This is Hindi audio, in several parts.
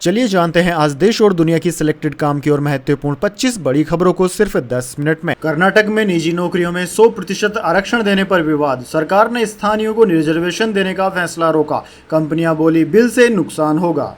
चलिए जानते हैं आज देश और दुनिया की सिलेक्टेड काम की और महत्वपूर्ण 25 बड़ी खबरों को सिर्फ 10 मिनट में। कर्नाटक में निजी नौकरियों में 100% आरक्षण देने पर विवाद। सरकार ने स्थानीयों को रिजर्वेशन देने का फैसला रोका। कंपनियां बोली बिल से नुकसान होगा।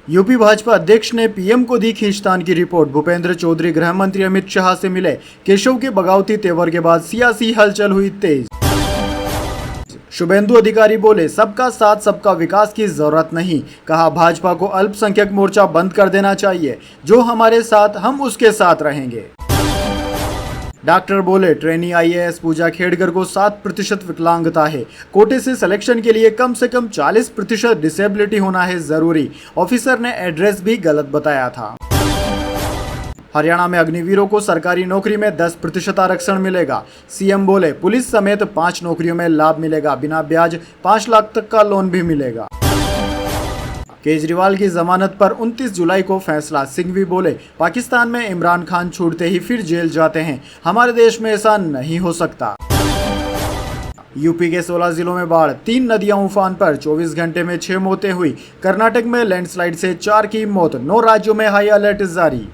यूपी भाजपा अध्यक्ष ने पीएम को दी खींचतान की रिपोर्ट। भूपेंद्र चौधरी गृह मंत्री अमित शाह से मिले। केशव के बगावती तेवर के बाद सियासी हलचल हुई तेज। शुभेंदु अधिकारी बोले सबका साथ सबका विकास की जरूरत नहीं। कहा भाजपा को अल्पसंख्यक मोर्चा बंद कर देना चाहिए। जो हमारे साथ हम उसके साथ रहेंगे। डॉक्टर बोले ट्रेनी आईएएस पूजा खेड़कर को 7% विकलांगता है। कोटे से सिलेक्शन के लिए कम से कम 40% डिसेबिलिटी होना है जरूरी। ऑफिसर ने एड्रेस भी गलत बताया था। हरियाणा में अग्निवीरों को सरकारी नौकरी में 10% आरक्षण मिलेगा। सीएम बोले पुलिस समेत 5 नौकरियों में लाभ मिलेगा। बिना ब्याज 5 लाख तक का लोन भी मिलेगा। केजरीवाल की जमानत पर 29 जुलाई को फैसला। सिंघवी बोले पाकिस्तान में इमरान खान छूटते ही फिर जेल जाते हैं। हमारे देश में ऐसा नहीं हो सकता। यूपी के 16 जिलों में बाढ़। 3 नदियां उफान पर। 24 घंटे में 6 मौतें हुई। कर्नाटक में लैंडस्लाइड से 4 की मौत। 9 राज्यों में हाई अलर्ट जारी।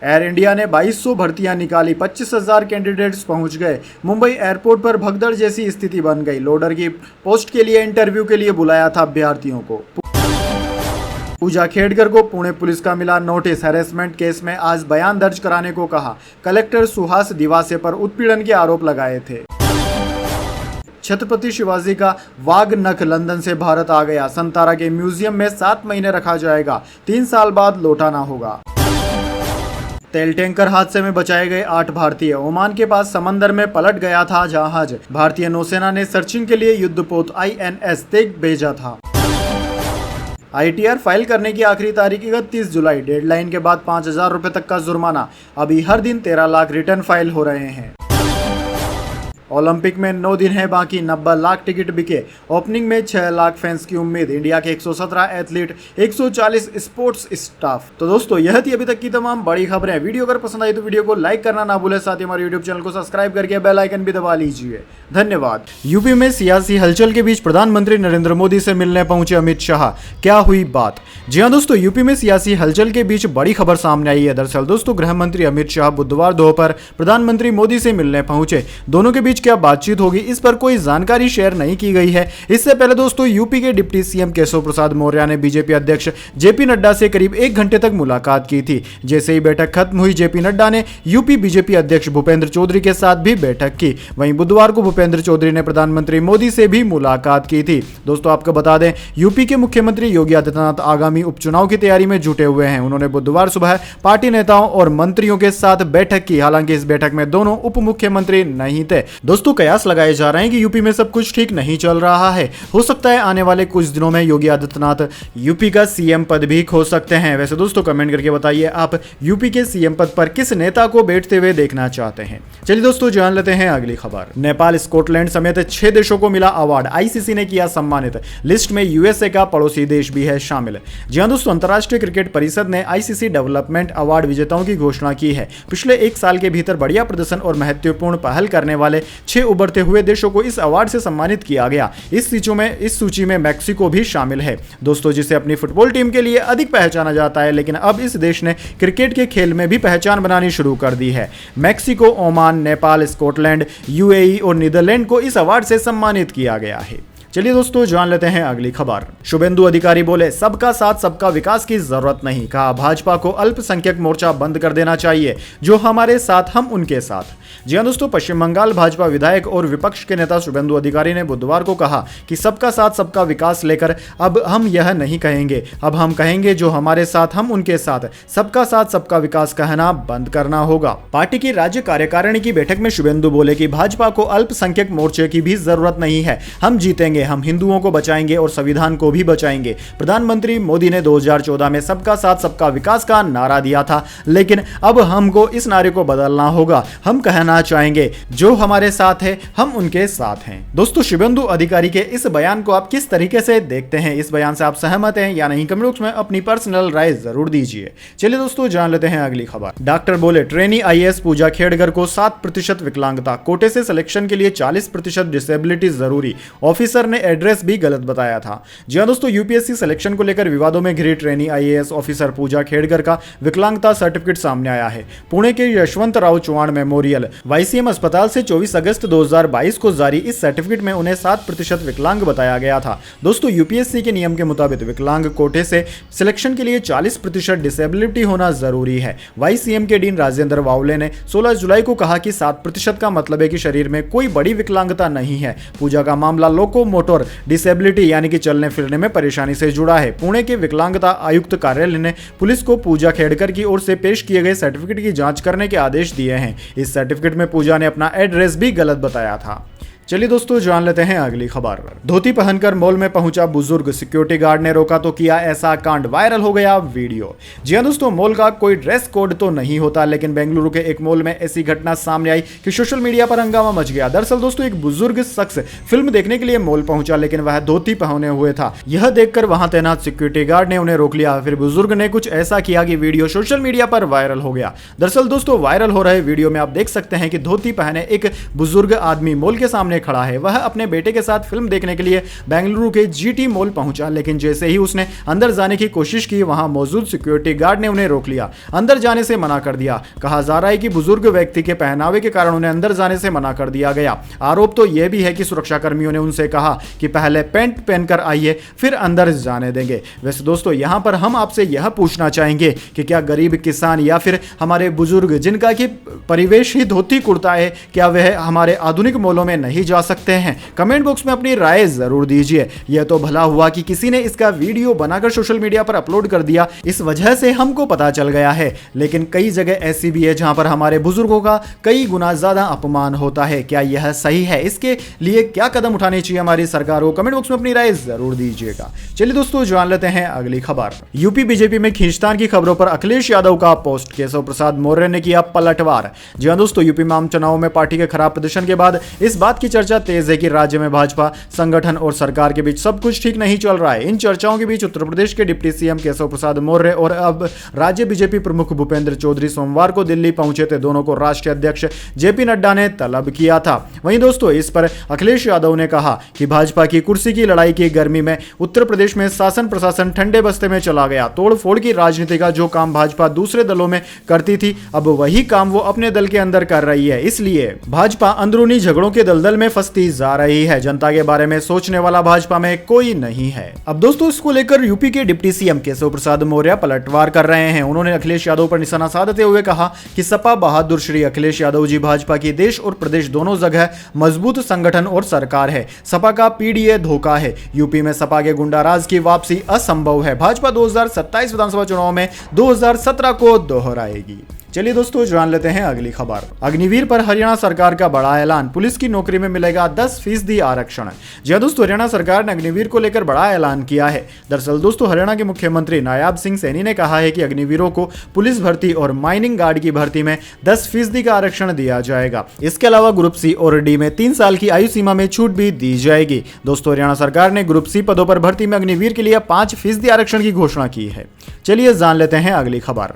एयर इंडिया ने 2200 भर्तियां निकाली। 25,000 कैंडिडेट्स पहुंच गए। मुंबई एयरपोर्ट पर भगदड़ जैसी स्थिति बन गई। लोडर की पोस्ट के लिए इंटरव्यू के लिए बुलाया था अभ्यर्थियों को। पूजा खेड़कर को पुणे पुलिस का मिला नोटिस। हैरेसमेंट केस में आज बयान दर्ज कराने को कहा। कलेक्टर सुहास दिवासे पर उत्पीड़न के आरोप लगाए थे। छत्रपति शिवाजी का वाघ नख लंदन से भारत आ गया। संतारा के म्यूजियम में 7 महीने रखा जाएगा। 3 साल बाद लौटाना होगा। तेल टैंकर हादसे में बचाए गए 8 भारतीय। ओमान के पास समंदर में पलट गया था जहाज। भारतीय नौसेना ने सर्चिंग के लिए युद्धपोत INS तेग भेजा था। ITR फाइल करने की आखिरी तारीख 31 जुलाई। डेडलाइन के बाद 5,000 रुपए तक का जुर्माना। अभी हर दिन 13 लाख रिटर्न फाइल हो रहे हैं। ओलंपिक में 9 दिन है बाकी। 90 लाख टिकट बिके। ओपनिंग में 6 लाख फैंस की उम्मीद। इंडिया के 117 एथलीट, 140 स्पोर्ट्स स्टाफ। तो दोस्तों यह थी अभी तक की तमाम बड़ी खबरें। वीडियो अगर पसंद आई तो वीडियो को लाइक करना ना भूले। साथ ही हमारे यूट्यूब चैनल को सब्सक्राइब करके बेल आइकन भी दबा लीजिए। धन्यवाद। यूपी में सियासी हलचल के बीच प्रधानमंत्री नरेंद्र मोदी से मिलने पहुंचे अमित शाह। क्या हुई बात? जी हाँ दोस्तों, यूपी में सियासी हलचल के बीच बड़ी खबर सामने आई है। दरअसल दोस्तों गृह मंत्री अमित शाह बुधवार दोपहर प्रधानमंत्री मोदी से मिलने पहुंचे। दोनों के बीच क्या बातचीत होगी इस पर कोई जानकारी शेयर नहीं की गई है। इससे पहले दोस्तों यूपी के डिप्टी सीएम केशव प्रसाद मौर्य ने बीजेपी अध्यक्ष जेपी नड्डा से करीब 1 घंटे तक मुलाकात की थी। जैसे ही बैठक खत्म हुई जेपी नड्डा ने यूपी बीजेपी अध्यक्ष भूपेंद्र चौधरी के साथ भी बैठक की। वहीं बुधवार को भूपेंद्र चौधरी ने प्रधानमंत्री मोदी से भी मुलाकात की थी। दोस्तों आपको बता दें यूपी के मुख्यमंत्री योगी आदित्यनाथ आगामी उपचुनाव की तैयारी में जुटे हुए हैं। उन्होंने बुधवार सुबह पार्टी नेताओं और मंत्रियों के साथ बैठक की। हालांकि इस बैठक में दोनों उप मुख्यमंत्री नहीं थे। दोस्तों कयास लगाए जा रहे हैं कि यूपी में सब कुछ ठीक नहीं चल रहा है। हो सकता है आने वाले कुछ दिनों में योगी आदित्यनाथ यूपी का सीएम पद भी खो सकते हैं। वैसे दोस्तों कमेंट करके बताइए आप यूपी के सीएम पद पर किस नेता को बैठते हुए देखना चाहते हैं। चलिए दोस्तों जान लेते हैं अगली खबर। नेपाल, स्कॉटलैंड समेत 6 देशों को मिला अवार्ड। आईसीसी ने किया सम्मानित। लिस्ट में यूएसए का पड़ोसी देश भी है शामिल। जी हां दोस्तों, अंतर्राष्ट्रीय क्रिकेट परिषद ने आईसीसी डेवलपमेंट अवार्ड विजेताओं की घोषणा की है। पिछले 1 साल के भीतर बढ़िया प्रदर्शन और महत्वपूर्ण पहल करने वाले 6 उभरते हुए देशों को इस अवार्ड से सम्मानित किया गया। इस सूची में मैक्सिको भी शामिल है दोस्तों, जिसे अपनी फुटबॉल टीम के लिए अधिक पहचाना जाता है। लेकिन अब इस देश ने क्रिकेट के खेल में भी पहचान बनानी शुरू कर दी है। Mexico, Oman, Nepal, Scotland, UAE और नीदरलैंड को इस अवार्ड से सम्मानित किया गया है। चलिए दोस्तों जान लेते हैं अगली खबर। शुभेंदु अधिकारी बोले सबका साथ सबका विकास की जरूरत नहीं। कहा भाजपा को अल्पसंख्यक मोर्चा बंद कर देना चाहिए। जो हमारे साथ हम उनके साथ। जी हां दोस्तों, पश्चिम बंगाल भाजपा विधायक और विपक्ष के नेता शुभेंदु अधिकारी ने बुधवार को कहा कि सबका साथ सबका विकास लेकर अब हम यह नहीं कहेंगे। अब हम कहेंगे जो हमारे साथ हम उनके साथ। सबका साथ सबका विकास कहना बंद करना होगा। पार्टी की राज्य कार्यकारिणी की बैठक में शुभेंदु बोले कि भाजपा को अल्पसंख्यक मोर्चे की भी जरूरत नहीं है। हम जीतेंगे। हम हिंदुओं को बचाएंगे और संविधान को भी बचाएंगे। प्रधानमंत्री मोदी ने 2014 में सबका साथ सबका विकास का नारा दिया था, लेकिन अब हमको इस नारे को बदलना होगा। हम कहना चाहेंगे जो हमारे साथ है हम उनके साथ हैं। दोस्तों शुभेंदु अधिकारी के इस बयान को आप किस तरीके से देखते हैं? इस बयान से आप सहमत हैं या नहीं? कमेंट बॉक्स में अपनी पर्सनल राय जरूर दीजिए। चलिए दोस्तों जान लेते हैं अगली खबर। डॉक्टर बोले ट्रेनी आईएएस पूजा खेड़कर को 7% विकलांगता। कोटे से सिलेक्शन के लिए 40% डिसेबिलिटी जरूरी। ऑफिसर ने एड्रेस भी गलत बताया था। जी हाँ दोस्तों, यूपीएससी सिलेक्शन को लेकर विवादों में घिरी ट्रेनी आईएएस ऑफिसर पूजा खेड़कर का विकलांगता सर्टिफिकेट सामने आया है। पुणे के यशवंतराव चव्हाण मेमोरियल वाईसीएम अस्पताल से 24 अगस्त 2022 को जारी इस सर्टिफिकेट में उन्हें 7% विकलांग बताया गया था। दोस्तों, यूपीएससी के नियम के मुताबिक विकलांग कोटे से सिलेक्शन के लिए 40% डिसेबिलिटी होना जरूरी है। वाईसीएम के डीन राजेंद्र वावले ने 16 जुलाई को कहा कि 7% का मतलब है कि शरीर में कोई बड़ी विकलांगता नहीं है। पूजा का मामला लोकोमोटर डिसेबिलिटी यानी कि चलने फिरने में परेशानी से जुड़ा है। पुणे के विकलांगता आयुक्त कार्यालय ने पुलिस को पूजा खेड़कर की ओर से पेश किए गए सर्टिफिकेट की जांच करने के आदेश दिए हैं। इस सर्टिफिकेट में पूजा ने अपना एड्रेस भी गलत बताया था। चलिए दोस्तों, जान लेते हैं अगली खबर। धोती पहनकर मॉल में पहुंचा बुजुर्ग, सिक्योरिटी गार्ड ने रोका तो किया ऐसा कांड, वायरल हो गया वीडियो। जी हां दोस्तों, मॉल का कोई ड्रेस कोड तो नहीं होता, लेकिन बेंगलुरु के एक मॉल में ऐसी घटना सामने आई कि सोशल मीडिया पर हंगामा मच गया। दरअसल दोस्तों, एक बुजुर्ग शख्स फिल्म देखने के लिए मॉल पहुंचा, लेकिन वह धोती पहने हुए था। यह देखकर वहां तैनात सिक्योरिटी गार्ड ने उन्हें रोक लिया। फिर बुजुर्ग ने कुछ ऐसा किया कि वीडियो सोशल मीडिया पर वायरल हो गया। दरअसल दोस्तों, वायरल हो रहे वीडियो में आप देख सकते हैं कि धोती पहने एक बुजुर्ग आदमी मॉल के सामने खड़ा है। वह अपने बेटे के साथ फिल्म देखने के लिए बेंगलुरु के जीटी मॉल पहुंचा, लेकिन जैसे ही उसने अंदर जाने की कोशिश की, वहां मौजूद सिक्योरिटी गार्ड ने उन्हें रोक लिया, अंदर जाने से मना कर दिया। कहा जा रहा है कि बुजुर्ग व्यक्ति के पहनावे के कारण उन्हें अंदर जाने से मना कर दिया गया। आरोप तो यह भी है कि सुरक्षा कर्मियों ने उनसे कहा कि पहले पैंट पहनकर आइए, फिर अंदर जाने देंगे। वैसे दोस्तों, यहां पर हम आपसे यह पूछना चाहेंगे कि क्या गरीब किसान या फिर हमारे बुजुर्ग जिनका कि परिवेश ही धोती कुर्ता है, क्या वह हमारे आधुनिक मॉलों में नहीं जा सकते हैं? कमेंट बॉक्स में अपनी राय जरूर दीजिए। यह तो भला हुआ कि किसी ने इसका वीडियो बनाकर सोशल मीडिया पर अपलोड कर दिया, इस वजह से हमको पता चल गया है, लेकिन कई जगह ऐसी भी है जहां पर हमारे बुजुर्गों का कई गुना ज्यादा अपमान होता है। क्या यह सही है? इसके लिए क्या कदम उठाने चाहिए हमारी सरकार को? कमेंट बॉक्स में अपनी राय जरूर दीजिएगा। चलिए दोस्तों, जान लेते हैं अगली खबर। यूपी बीजेपी में खींचतान की खबरों पर अखिलेश यादव का पोस्ट, केशव प्रसाद मौर्य ने किया पलटवार। जी हां दोस्तों, यूपी में आम चुनाव में पार्टी के खराब प्रदर्शन के बाद इस बात की चर्चा तेज है कि राज्य में भाजपा संगठन और सरकार के बीच सब कुछ ठीक नहीं चल रहा है। इन चर्चाओं के बीच उत्तर प्रदेश के डिप्टी सीएम केशव प्रसाद मौर्य और अब राज्य बीजेपी प्रमुख भूपेंद्र चौधरी सोमवार को दिल्ली पहुंचे थे। दोनों को राष्ट्रीय अध्यक्ष जेपी नड्डा ने तलब किया था। वहीं दोस्तों, इस पर अखिलेश यादव ने कहा कि भाजपा की कुर्सी की लड़ाई की गर्मी में उत्तर प्रदेश में शासन प्रशासन ठंडे बस्ते में चला गया। तोड़फोड़ की राजनीति का जो काम भाजपा दूसरे दलों में करती थी, अब वही काम वो अपने दल के अंदर कर रही है। इसलिए भाजपा अंदरूनी झगड़ों के दलदल में फंसती जा रही है। जनता के बारे में सोचने वाला भाजपा में कोई नहीं है। अब दोस्तों, इसको लेकर यूपी के डिप्टी सीएम केशव प्रसाद मौर्य पलटवार कर रहे हैं। उन्होंने अखिलेश यादव पर निशाना साधते हुए कहा कि सपा बहादुर श्री अखिलेश यादव जी भाजपा की देश और प्रदेश दोनों जगह मजबूत संगठन और सरकार है। सपा का पीडीए धोखा है। यूपी में सपा के गुंडाराज की वापसी असंभव है। भाजपा 2027 विधानसभा चुनाव में 2017 को दोहराएगी। चलिए दोस्तों, जान लेते हैं अगली खबर। अग्निवीर पर हरियाणा सरकार का बड़ा ऐलान, पुलिस की नौकरी में मिलेगा 10% आरक्षण। जी दोस्तों, हरियाणा सरकार ने अग्निवीर को लेकर बड़ा ऐलान किया है। दरअसल दोस्तों, हरियाणा के मुख्यमंत्री नायाब सिंह सैनी ने कहा है कि अग्निवीरों को पुलिस भर्ती और माइनिंग गार्ड की भर्ती में 10% का आरक्षण दिया जाएगा। इसके अलावा ग्रुप सी और डी में 3 साल की आयु सीमा में छूट भी दी जाएगी। दोस्तों, हरियाणा सरकार ने ग्रुप सी पदों पर भर्ती में अग्निवीर के लिए 5% आरक्षण की घोषणा की है। चलिए जान लेते हैं अगली खबर।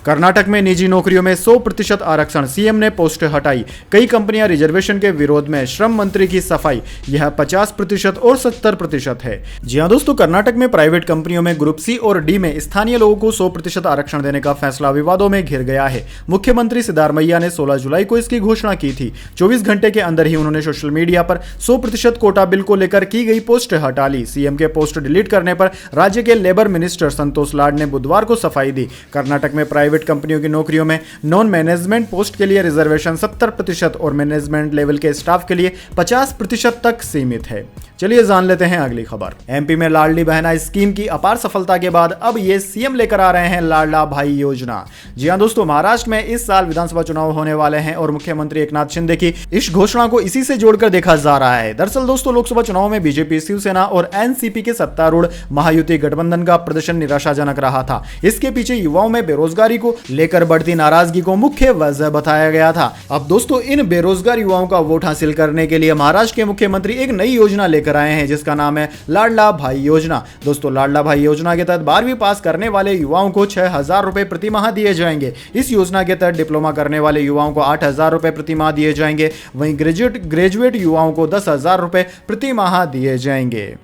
कर्नाटक में निजी नौकरियों में 100% आरक्षण, सीएम ने पोस्ट हटाई। कई कंपनियां रिजर्वेशन के विरोध में, श्रम मंत्री की सफाई। यह 50% और 70% है। जी हां दोस्तों, कर्नाटक में प्राइवेट कंपनियों में ग्रुप सी और डी में स्थानीय लोगों को 100% आरक्षण देने का फैसला विवादों में घिर गया है। मुख्यमंत्री सिद्धारमैया ने 16 जुलाई को इसकी घोषणा की थी। 24 घंटे के अंदर ही उन्होंने सोशल मीडिया पर 100% कोटा बिल को लेकर की गई पोस्ट हटा ली। सीएम के पोस्ट डिलीट करने पर राज्य के लेबर मिनिस्टर संतोष लाड ने बुधवार को सफाई दी। कर्नाटक में प्राइवेट कंपनियों की नौकरियों में नॉन मैनेजमेंट पोस्ट के लिए रिजर्वेशन 70% और मैनेजमेंट लेवल के स्टाफ के लिए 50% तक सीमित है। चलिए जान लेते हैं अगली खबर। एमपी में लाडली बहना स्कीम की अपार सफलता के बाद अब ये सीएम लेकर आ रहे हैं लाडला भाई योजना। जी हां दोस्तों, महाराष्ट्र में इस साल विधानसभा चुनाव होने वाले हैं और मुख्यमंत्री एकनाथ शिंदे की इस घोषणा को इसी से जोड़कर देखा जा रहा है। दरअसल दोस्तों, लोकसभा चुनाव में बीजेपी, शिवसेना और एनसीपी के सत्तारूढ़ महायुति गठबंधन का प्रदर्शन निराशाजनक रहा था। इसके पीछे युवाओं में बेरोजगारी को लेकर बढ़ती नाराजगी को मुख्य वजह बताया गया था। अब दोस्तों, इन बेरोजगार युवाओं का वोट हासिल करने के लिए महाराष्ट्र के मुख्यमंत्री एक नई योजना लेकर लेकर आए हैं, जिसका नाम है लाडला भाई योजना। दोस्तों, लाडला भाई योजना के तहत 12वीं पास करने वाले युवाओं को 6,000 रुपए प्रति माह दिए जाएंगे। इस योजना के तहत डिप्लोमा करने वाले युवाओं को 8,000 रुपए प्रति माह दिए जाएंगे। वहीं ग्रेजुएट युवाओं को 10,000 रुपए प्रति माह दिए जाएंगे।